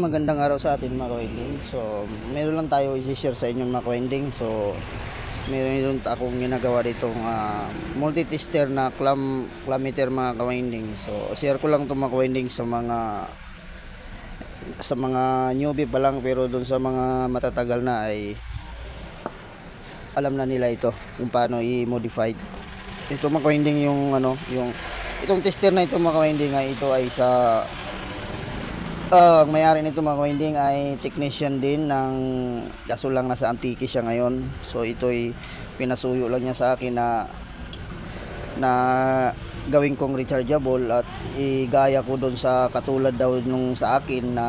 magandang araw sa atin mga ka-winding. So, meron lang tayo i-share sa inyo mga ka-winding. So, meron akong ginagawa ditong multi-tester na clam meter mga ka-winding. So, share ko lang itong mga ka-winding sa mga newbie pa lang, pero doon sa mga matatagal na ay alam na nila ito kung paano i-modify. Ito mga ka-winding itong tester na ito mga ka-winding ay ito ay sa may-ari nito mga ka-winding ay technician din ng, kaso lang nasa Antique siya ngayon. So ito'y pinasuyo lang niya sa akin na gawin kong rechargeable at igaya ko doon sa katulad daw nung sa akin na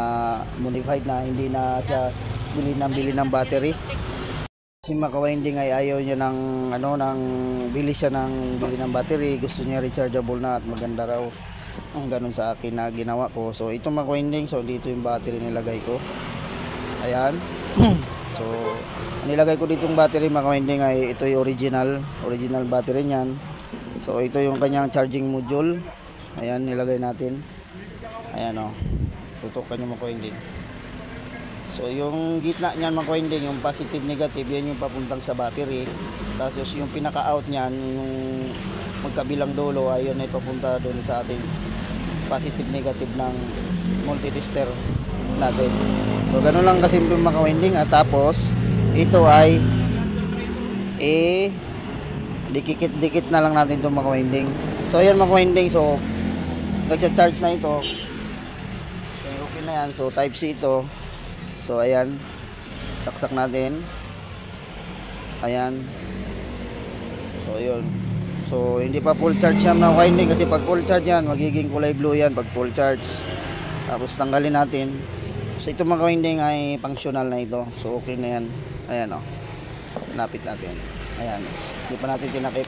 modified na hindi na siya bili ng battery. Si mga ka-winding ay ayaw niya bili ng battery, gusto niya rechargeable na at maganda raw. Ang ganun sa akin na ginawa ko. So ito mga ka-winding, so dito yung battery nilagay ko. Ayan. So nilagay ko dito yung battery mga ka-winding ay ito yung original battery niyan. So ito yung kanyang charging module. Ayan, nilagay natin. Ayan tutukan yung mga ka-winding. So yung gitna niyan mga ka-winding, yung positive negative, yan yung papuntang sa battery. Tapos yung pinaka-out niyan, yung magkabilang dulo, ayun ay papunta doon sa ating positive negative ng multi-tester natin. So ganun lang kasimple mga ka-winding. At tapos ito ay dikit na lang natin itong mga ka-winding. So ayan mga ka-winding, so nagcha-charge na ito. Okay na yan. So type C ito. So ayan, saksak natin. Ayan. So yun. So hindi pa full charge yan mga ka-winding, kasi pag full charge yan magiging kulay blue yan pag full charge. Tapos tanggalin natin. So ito mga ka-winding ay functional na ito. So okay na yan. Ayan napit natin. Ayan, hindi pa natin tinakip.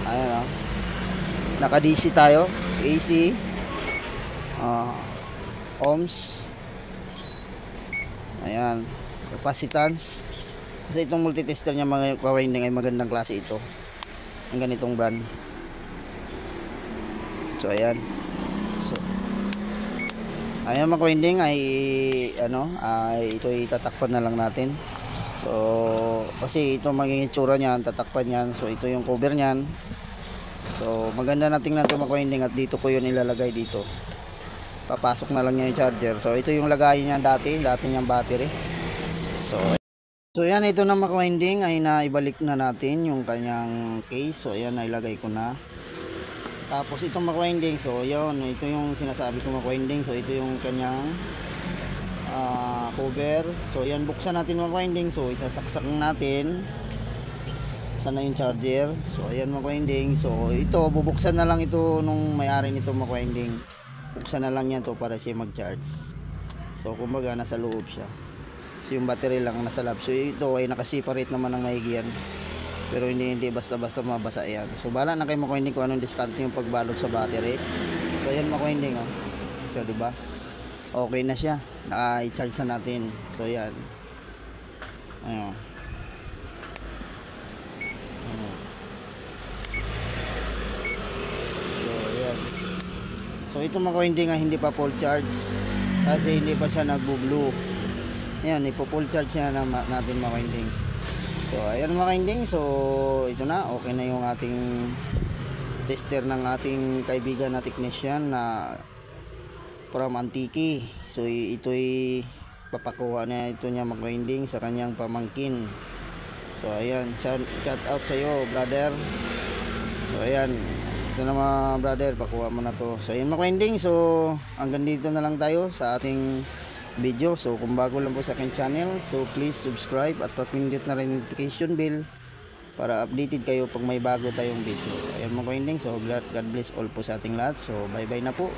Ayan naka DC tayo, AC, ohms. Ayan, capacitance. Kasi itong multi-tester niya mga ka-winding ay magandang klase ito, ang ganitong brand. So ayan. So ayan mga ka-winding ay ito itatakpan na lang natin. So kasi ito magiging itsura niyan, tatakpan niyan. So ito yung cover niyan. So maganda na tingnan ito mga ka-winding, at dito ko yun ilalagay dito. Papasok na lang niya yung charger. So ito yung lagayin niya dati niyang battery. So yan, ito na mga ka-winding ay naibalik na natin yung kanyang case. So ayan, nailagay ko na. Tapos itong mga ka-winding, so yun, ito yung sinasabi ko mga ka-winding. So ito yung kanyang cover. So yan, buksan natin mga ka-winding. So isasaksak natin. Saan na yung charger? So ayan mga ka-winding. So ito, bubuksan na lang ito nung may-ari nito mga ka-winding. Buksan na lang yan to para siya mag-charge. So kumbaga nasa loob siya. So yung battery lang nasa lab. So ito ay naka-separate naman ng maigi yan. Pero hindi basta-basta mabasa yan. So bahala na kayo mga ka-winding kung anong discard yung pagbalot sa battery. So ayan mga ka-winding So diba? Okay na siya. Naka-i-charge na natin. So ayan. Ayan. So ito mga ka-winding hindi pa full charge kasi hindi pa siya nagbo-blue. Ayan, ipo-full charge na natin mga ka-winding. So ayan mga ka-winding, so ito na, okay na yung ating tester ng ating kaibigan na technician na from Antique. So ito'y papakuha na ito niya mga ka-winding sa kanyang pamangkin. So ayan, shout out sa iyo brother. So ayan, ito na mga brother, pakuha mo na to. So ayun mga ka-winding, so hanggang dito na lang tayo sa ating video. So kung bago lang po sa aking channel, so please subscribe at papindot na rin notification bell para updated kayo pag may bago tayong video. So ayun mga ka-winding, so God bless all po sa ating lahat. So bye bye na po.